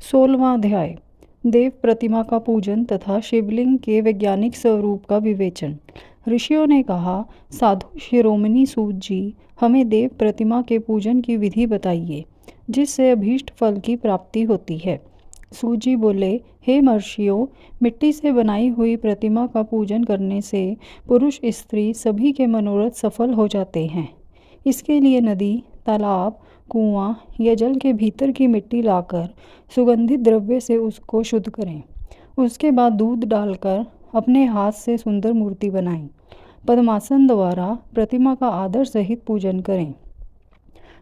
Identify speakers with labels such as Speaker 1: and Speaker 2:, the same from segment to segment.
Speaker 1: 16वां अध्याय देव प्रतिमा का पूजन तथा शिवलिंग के वैज्ञानिक स्वरूप का विवेचन। ऋषियों ने कहा, साधु शिरोमणि सूत जी, हमें देव प्रतिमा के पूजन की विधि बताइए जिससे अभीष्ट फल की प्राप्ति होती है। सूत जी बोले, हे महर्षियों, मिट्टी से बनाई हुई प्रतिमा का पूजन करने से पुरुष स्त्री सभी के मनोरथ सफल हो जाते हैं। इसके लिए नदी, तालाब, कुआं या जल के भीतर की मिट्टी लाकर सुगंधित द्रव्य से उसको शुद्ध करें। उसके बाद दूध डालकर अपने हाथ से सुंदर मूर्ति बनाएं। पद्मासन द्वारा प्रतिमा का आदर सहित पूजन करें।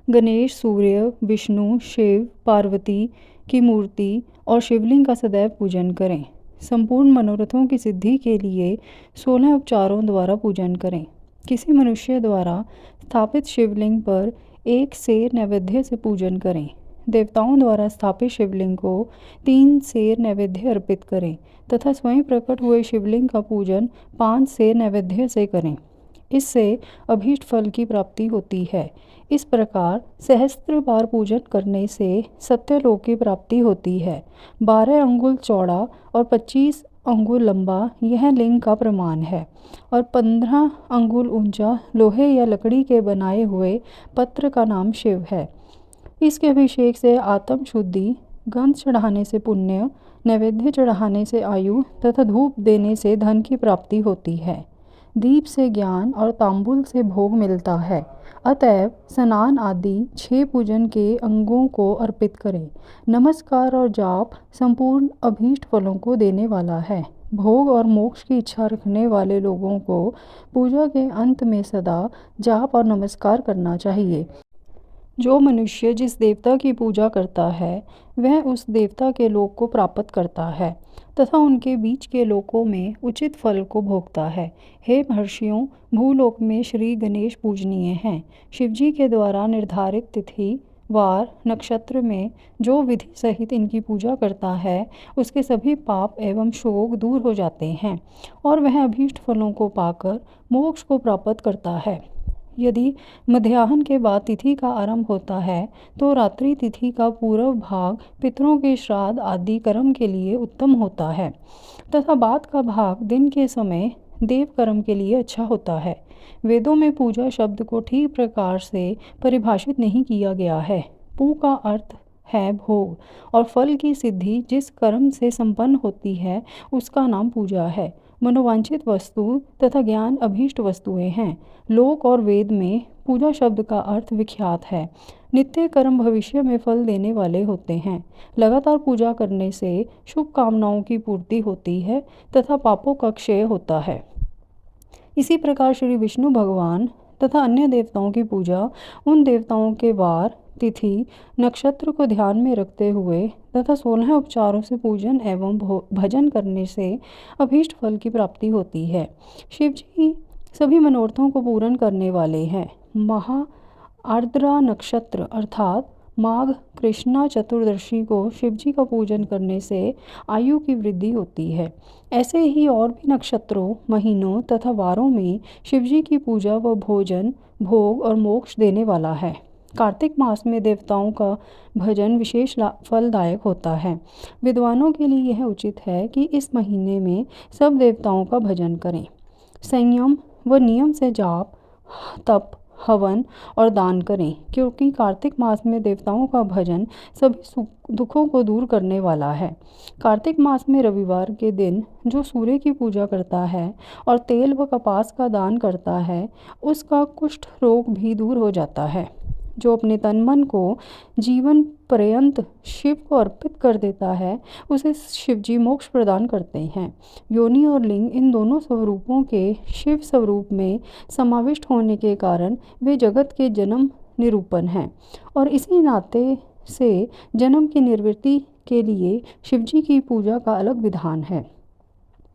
Speaker 1: गणेश, सूर्य, विष्णु, शिव, पार्वती की मूर्ति और शिवलिंग का सदैव पूजन करें। संपूर्ण मनोरथों की सिद्धि के लिए 16 उपचारों द्वारा पूजन करें। किसी मनुष्य द्वारा स्थापित शिवलिंग पर एक सेर नैवेद्य से पूजन करें। देवताओं द्वारा स्थापित शिवलिंग को 3 सेर नैवेद्य अर्पित करें तथा स्वयं प्रकट हुए शिवलिंग का पूजन 5 सेर नैवेद्य से करें। इससे अभीष्ट फल की प्राप्ति होती है। इस प्रकार सहस्त्र बार पूजन करने से सत्यलोक की प्राप्ति होती है। 12 अंगुल चौड़ा और 25 अंगुल लंबा यह लिंग का प्रमाण है और 15 अंगुल ऊंचा लोहे या लकड़ी के बनाए हुए पत्र का नाम शिव है। इसके अभिषेक से आत्म शुद्धि, गंध चढ़ाने से पुण्य, नैवेद्य चढ़ाने से आयु तथा धूप देने से धन की प्राप्ति होती है। दीप से ज्ञान और तांबुल से भोग मिलता है। अतएव स्नान आदि 6 पूजन के अंगों को अर्पित करें। नमस्कार और जाप संपूर्ण अभीष्ट फलों को देने वाला है। भोग और मोक्ष की इच्छा रखने वाले लोगों को पूजा के अंत में सदा जाप और नमस्कार करना चाहिए। जो मनुष्य जिस देवता की पूजा करता है वह उस देवता के लोक को प्राप्त करता है तथा उनके बीच के लोकों में उचित फल को भोगता है। हे महर्षियों, भूलोक में श्री गणेश पूजनीय हैं। शिवजी के द्वारा निर्धारित तिथि, वार, नक्षत्र में जो विधि सहित इनकी पूजा करता है उसके सभी पाप एवं शोक दूर हो जाते हैं और वह अभीष्ट फलों को पाकर मोक्ष को प्राप्त करता है। यदि मध्याह्न के बाद तिथि का आरंभ होता है तो रात्रि तिथि का पूर्व भाग पितरों के श्राद्ध आदि कर्म के लिए उत्तम होता है तथा बाद का भाग दिन के समय देव कर्म के लिए अच्छा होता है। वेदों में पूजा शब्द को ठीक प्रकार से परिभाषित नहीं किया गया है। पू का अर्थ है भोग और फल की सिद्धि जिस कर्म से संपन्न होती है उसका नाम पूजा है। मनोवांछित वस्तु तथा ज्ञान अभीष्ट वस्तुएं हैं। लोक और वेद में पूजा शब्द का अर्थ विख्यात है। नित्य कर्म भविष्य में फल देने वाले होते हैं। लगातार पूजा करने से शुभ कामनाओं की पूर्ति होती है तथा पापों का क्षय होता है। इसी प्रकार श्री विष्णु भगवान तथा अन्य देवताओं की पूजा उन देवताओं के वार, तिथि, नक्षत्र को ध्यान में रखते हुए तथा 16 उपचारों से पूजन एवं भजन करने से अभीष्ट फल की प्राप्ति होती है। शिव जी सभी मनोरथों को पूर्ण करने वाले हैं। महा आर्द्रा नक्षत्र अर्थात माघ कृष्णा चतुर्दशी को शिवजी का पूजन करने से आयु की वृद्धि होती है। ऐसे ही और भी नक्षत्रों, महीनों तथा वारों में शिवजी की पूजा व भोजन, भोग और मोक्ष देने वाला है। कार्तिक मास में देवताओं का भजन विशेष फलदायक होता है। विद्वानों के लिए यह उचित है कि इस महीने में सब देवताओं का भजन करें। संयम व नियम से जाप, तप, हवन और दान करें, क्योंकि कार्तिक मास में देवताओं का भजन सभी दुखों को दूर करने वाला है। कार्तिक मास में रविवार के दिन जो सूर्य की पूजा करता है और तेल व कपास का दान करता है उसका कुष्ठ रोग भी दूर हो जाता है। जो अपने तन मन को जीवन पर्यंत शिव को अर्पित कर देता है उसे शिवजी मोक्ष प्रदान करते हैं। योनि और लिंग इन दोनों स्वरूपों के शिव स्वरूप में समाविष्ट होने के कारण वे जगत के जन्म निरूपण हैं और इसी नाते से जन्म की निवृत्ति के लिए शिवजी की पूजा का अलग विधान है।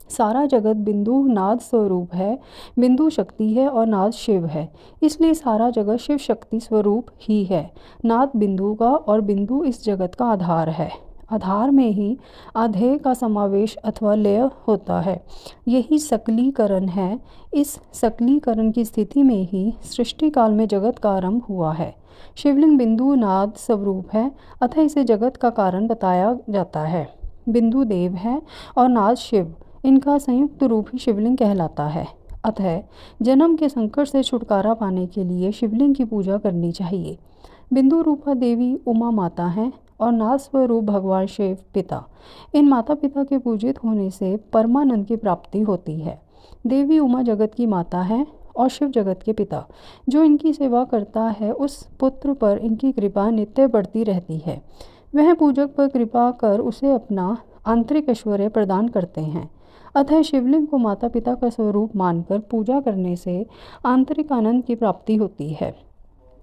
Speaker 1: सारा जगत बिंदु नाद स्वरूप है। बिंदु शक्ति है और नाद शिव है, इसलिए सारा जगत शिव शक्ति स्वरूप ही है। नाद बिंदु का और बिंदु इस जगत का आधार है। आधार में ही आधेय का समावेश अथवा लय होता है। यही सकलीकरण है। इस सकलीकरण की स्थिति में ही सृष्टि काल में जगत का आरंभ हुआ है। शिवलिंग बिंदु नाद स्वरूप है, अतः इसे जगत का कारण बताया जाता है। बिंदु देव है और नाद शिव, इनका संयुक्त रूप ही शिवलिंग कहलाता है। अतः जन्म के संकट से छुटकारा पाने के लिए शिवलिंग की पूजा करनी चाहिए। बिंदु रूपा देवी उमा माता हैं और नाद स्वरूप भगवान शिव पिता। इन माता पिता के पूजित होने से परमानंद की प्राप्ति होती है। देवी उमा जगत की माता है और शिव जगत के पिता। जो इनकी सेवा करता है उस पुत्र पर इनकी कृपा नित्य बढ़ती रहती है। वह पूजक पर कृपा कर उसे अपना आंतरिक ऐश्वर्य प्रदान करते हैं। अतः शिवलिंग को माता पिता का स्वरूप मानकर पूजा करने से आंतरिक आनंद की प्राप्ति होती है।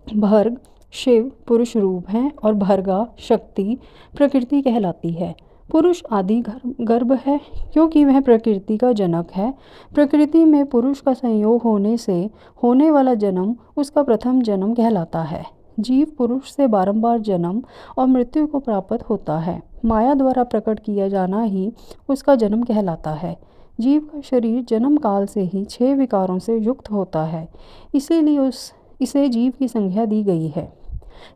Speaker 1: भर्ग शिव पुरुष रूप हैं और भर्गा शक्ति प्रकृति कहलाती है। पुरुष आदि गर्भ है क्योंकि वह प्रकृति का जनक है। प्रकृति में पुरुष का संयोग होने से होने वाला जन्म उसका प्रथम जन्म कहलाता है। जीव पुरुष से बारंबार जन्म और मृत्यु को प्राप्त होता है। माया द्वारा प्रकट किया जाना ही उसका जन्म कहलाता है। जीव का शरीर जन्म काल से ही 6 विकारों से युक्त होता है, इसीलिए इसे जीव की संज्ञा दी गई है।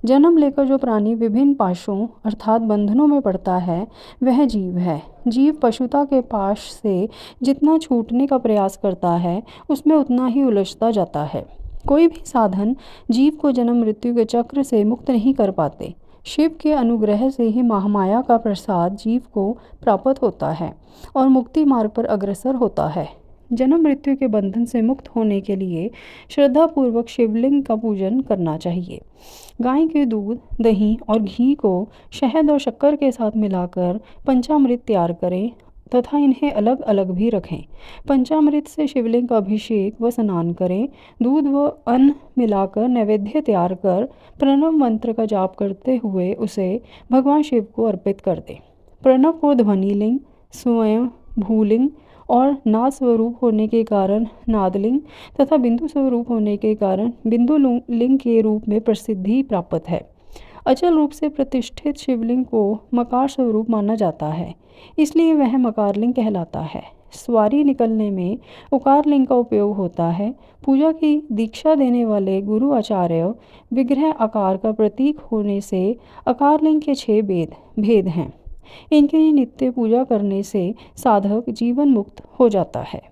Speaker 1: जन्म लेकर जो प्राणी विभिन्न पाशों अर्थात बंधनों में पड़ता है वह जीव है। जीव पशुता के पाश से जितना छूटने का प्रयास करता है उसमें उतना ही उलझता जाता है। कोई भी साधन जीव को जन्म मृत्यु के चक्र से मुक्त नहीं कर पाते। शिव के अनुग्रह से ही महामाया का प्रसाद जीव को प्राप्त होता है और मुक्ति मार्ग पर अग्रसर होता है। जन्म मृत्यु के बंधन से मुक्त होने के लिए श्रद्धापूर्वक शिवलिंग का पूजन करना चाहिए। गाय के दूध, दही और घी को शहद और शक्कर के साथ मिलाकर पंचामृत तैयार करें तथा इन्हें अलग अलग भी रखें। पंचामृत से शिवलिंग का अभिषेक व स्नान करें। दूध व अन्न मिलाकर नैवेद्य तैयार कर प्रणव मंत्र का जाप करते हुए उसे भगवान शिव को अर्पित कर दें। प्रणव को ध्वनिलिंग, स्वयं भूलिंग और नाद स्वरूप होने के कारण नादलिंग तथा बिंदु स्वरूप होने के कारण बिंदु लिंग के रूप में प्रसिद्धि प्राप्त है। अचल रूप से प्रतिष्ठित शिवलिंग को मकार स्वरूप माना जाता है, इसलिए वह मकारलिंग कहलाता है। सवारी निकलने में उकारलिंग का उपयोग होता है। पूजा की दीक्षा देने वाले गुरु आचार्य विग्रह आकार का प्रतीक होने से आकारलिंग के 6 भेद हैं। इनकी नित्य पूजा करने से साधक जीवन मुक्त हो जाता है।